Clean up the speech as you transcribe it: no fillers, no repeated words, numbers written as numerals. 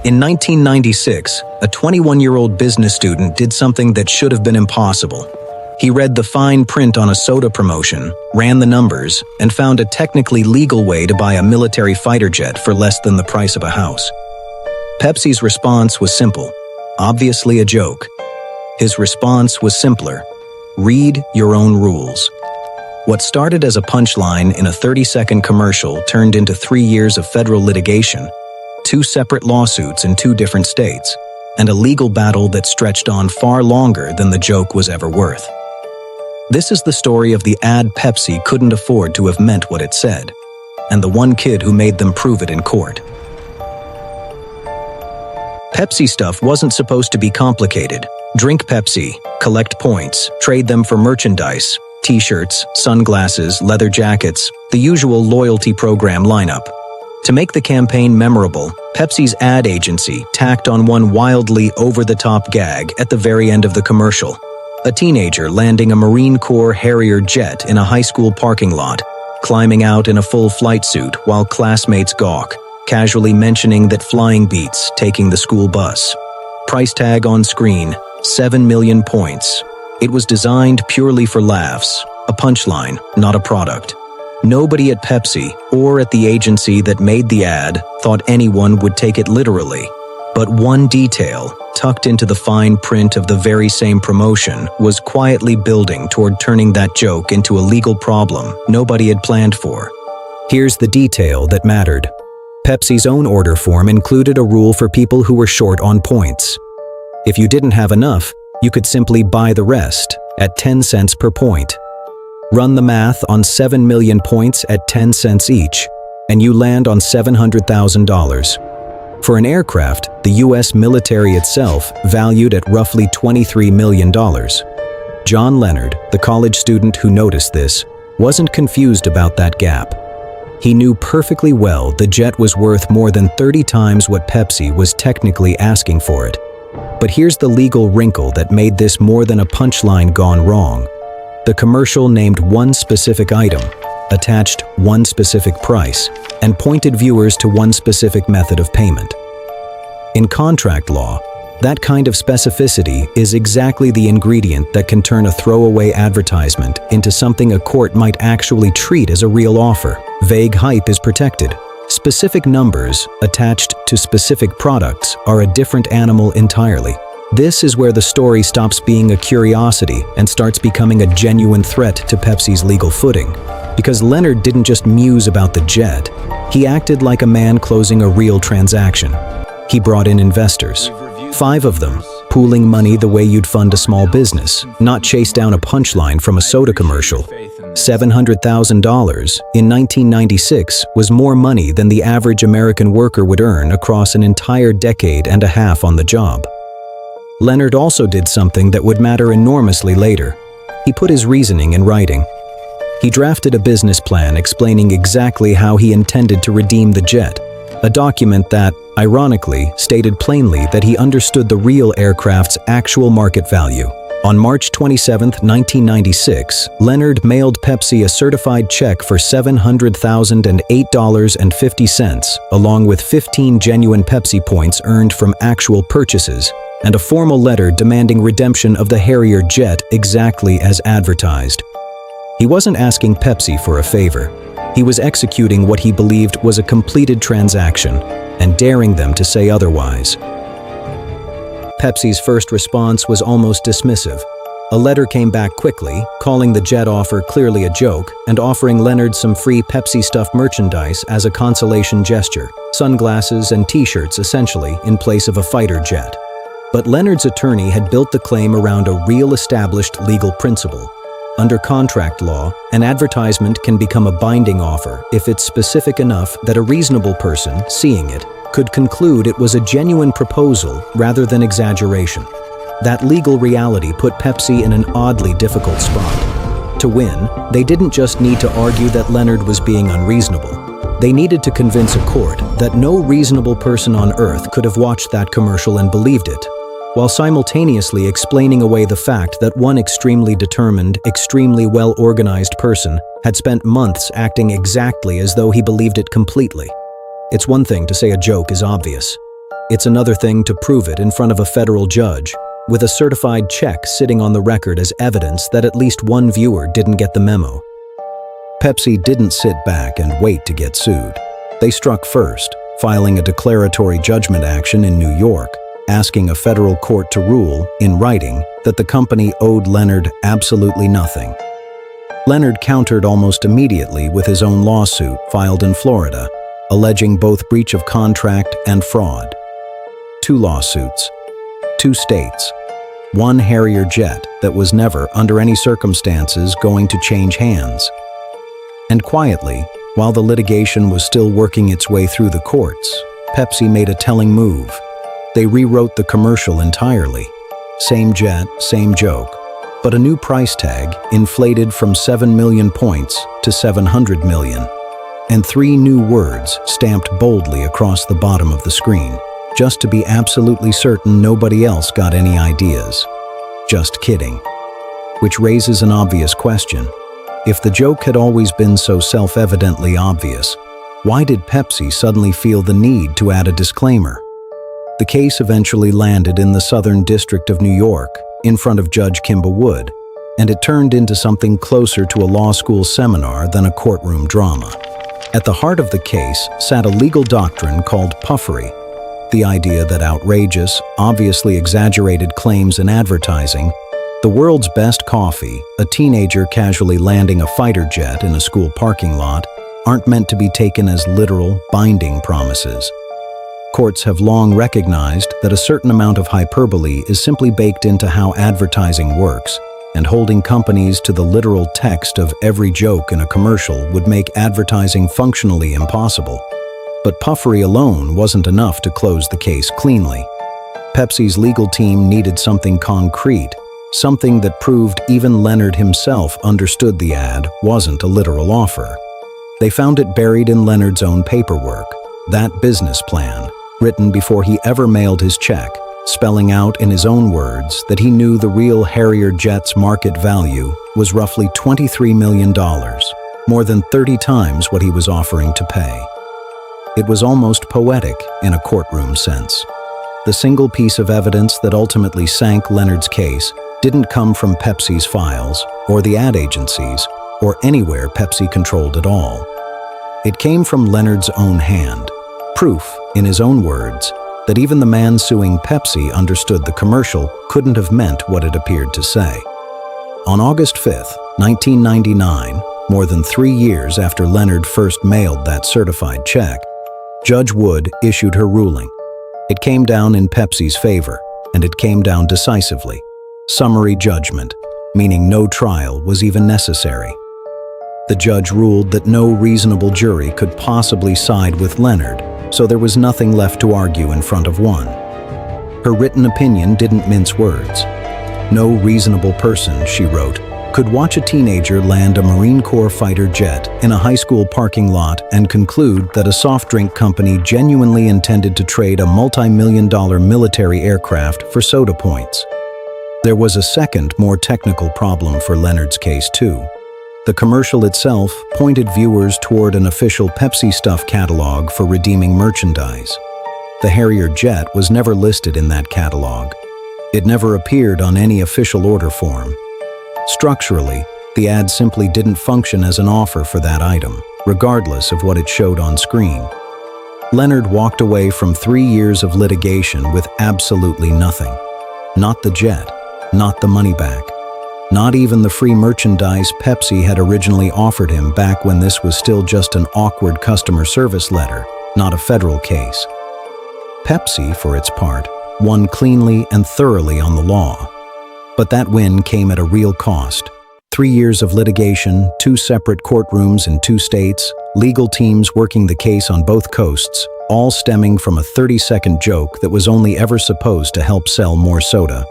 In 1996, a 21-year-old business student did something that should have been impossible. He read the fine print on a soda promotion, ran the numbers, and found a technically legal way to buy a military fighter jet for less than the price of a house. Pepsi's response was simple, obviously a joke. His response was simpler: read your own rules. What started as a punchline in a 30-second commercial turned into 3 years of federal litigation, 2 separate lawsuits in 2 different states, and a legal battle that stretched on far longer than the joke was ever worth. This is the story of the ad Pepsi couldn't afford to have meant what it said, and the one kid who made them prove it in court. Pepsi stuff wasn't supposed to be complicated. Drink Pepsi, collect points, trade them for merchandise, t-shirts, sunglasses, leather jackets, the usual loyalty program lineup. To make the campaign memorable, Pepsi's ad agency tacked on one wildly over-the-top gag at the very end of the commercial. A teenager landing a Marine Corps Harrier jet in a high school parking lot, climbing out in a full flight suit while classmates gawk, casually mentioning that flying beats taking the school bus. Price tag on screen, 7 million points. It was designed purely for laughs, a punchline, not a product. Nobody at Pepsi, or at the agency that made the ad, thought anyone would take it literally. But one detail, tucked into the fine print of the very same promotion, was quietly building toward turning that joke into a legal problem nobody had planned for. Here's the detail that mattered. Pepsi's own order form included a rule for people who were short on points. If you didn't have enough, you could simply buy the rest at 10 cents per point. Run the math on 7 million points at 10 cents each, and you land on $700,000. For an aircraft, the US military itself valued at roughly $23 million. John Leonard, the college student who noticed this, wasn't confused about that gap. He knew perfectly well the jet was worth more than 30 times what Pepsi was technically asking for it. But here's the legal wrinkle that made this more than a punchline gone wrong. The commercial named one specific item, attached one specific price, and pointed viewers to one specific method of payment. In contract law, that kind of specificity is exactly the ingredient that can turn a throwaway advertisement into something a court might actually treat as a real offer. Vague hype is protected. Specific numbers attached to specific products are a different animal entirely. This is where the story stops being a curiosity and starts becoming a genuine threat to Pepsi's legal footing. Because Leonard didn't just muse about the jet, he acted like a man closing a real transaction. He brought in investors, 5 of them, pooling money the way you'd fund a small business, not chase down a punchline from a soda commercial. $700,000 in 1996 was more money than the average American worker would earn across an entire decade and a half on the job. Leonard also did something that would matter enormously later. He put his reasoning in writing. He drafted a business plan explaining exactly how he intended to redeem the jet, a document that, ironically, stated plainly that he understood the real aircraft's actual market value. On March 27, 1996, Leonard mailed Pepsi a certified check for $700,008.50, along with 15 genuine Pepsi points earned from actual purchases, and a formal letter demanding redemption of the Harrier jet exactly as advertised. He wasn't asking Pepsi for a favor. He was executing what he believed was a completed transaction and daring them to say otherwise. Pepsi's first response was almost dismissive. A letter came back quickly, calling the jet offer clearly a joke and offering Leonard some free Pepsi-stuffed merchandise as a consolation gesture, sunglasses and t-shirts essentially in place of a fighter jet. But Leonard's attorney had built the claim around a real established legal principle. Under contract law, an advertisement can become a binding offer if it's specific enough that a reasonable person, seeing it, could conclude it was a genuine proposal rather than exaggeration. That legal reality put Pepsi in an oddly difficult spot. To win, they didn't just need to argue that Leonard was being unreasonable. They needed to convince a court that no reasonable person on earth could have watched that commercial and believed it, while simultaneously explaining away the fact that one extremely determined, extremely well-organized person had spent months acting exactly as though he believed it completely. It's one thing to say a joke is obvious. It's another thing to prove it in front of a federal judge, with a certified check sitting on the record as evidence that at least one viewer didn't get the memo. Pepsi didn't sit back and wait to get sued. They struck first, filing a declaratory judgment action in New York, asking a federal court to rule, in writing, that the company owed Leonard absolutely nothing. Leonard countered almost immediately with his own lawsuit filed in Florida, alleging both breach of contract and fraud. 2 lawsuits, 2 states, 1 Harrier jet that was never, under any circumstances, going to change hands. And quietly, while the litigation was still working its way through the courts, Pepsi made a telling move. They rewrote the commercial entirely. Same jet, same joke, but a new price tag inflated from 7 million points to 700 million, and 3 new words stamped boldly across the bottom of the screen, just to be absolutely certain nobody else got any ideas. Just kidding. Which raises an obvious question. If the joke had always been so self-evidently obvious, why did Pepsi suddenly feel the need to add a disclaimer? The case eventually landed in the Southern District of New York, in front of Judge Kimba Wood, and it turned into something closer to a law school seminar than a courtroom drama. At the heart of the case sat a legal doctrine called puffery, the idea that outrageous, obviously exaggerated claims in advertising, the world's best coffee, a teenager casually landing a fighter jet in a school parking lot, aren't meant to be taken as literal, binding promises. Courts have long recognized that a certain amount of hyperbole is simply baked into how advertising works, and holding companies to the literal text of every joke in a commercial would make advertising functionally impossible. But puffery alone wasn't enough to close the case cleanly. Pepsi's legal team needed something concrete, something that proved even Leonard himself understood the ad wasn't a literal offer. They found it buried in Leonard's own paperwork, that business plan, written before he ever mailed his check, spelling out in his own words that he knew the real Harrier jet's market value was roughly $23 million, more than 30 times what he was offering to pay. It was almost poetic in a courtroom sense. The single piece of evidence that ultimately sank Leonard's case didn't come from Pepsi's files, or the ad agencies, or anywhere Pepsi controlled at all. It came from Leonard's own hand, proof, in his own words, that even the man suing Pepsi understood the commercial couldn't have meant what it appeared to say. On August 5, 1999, more than 3 years after Leonard first mailed that certified check, Judge Wood issued her ruling. It came down in Pepsi's favor, and it came down decisively. Summary judgment, meaning no trial was even necessary. The judge ruled that no reasonable jury could possibly side with Leonard, so there was nothing left to argue in front of one. Her written opinion didn't mince words. No reasonable person, she wrote, could watch a teenager land a Marine Corps fighter jet in a high school parking lot and conclude that a soft drink company genuinely intended to trade a multi-million-dollar military aircraft for soda points. There was a second, more technical problem for Leonard's case, too. The commercial itself pointed viewers toward an official Pepsi Stuff catalog for redeeming merchandise. The Harrier jet was never listed in that catalog. It never appeared on any official order form. Structurally, the ad simply didn't function as an offer for that item, regardless of what it showed on screen. Leonard walked away from 3 years of litigation with absolutely nothing. Not the jet, not the money back, not even the free merchandise Pepsi had originally offered him back when this was still just an awkward customer service letter, not a federal case. Pepsi, for its part, won cleanly and thoroughly on the law. But that win came at a real cost. 3 years of litigation, 2 separate courtrooms in 2 states, legal teams working the case on both coasts, all stemming from a 30-second joke that was only ever supposed to help sell more soda.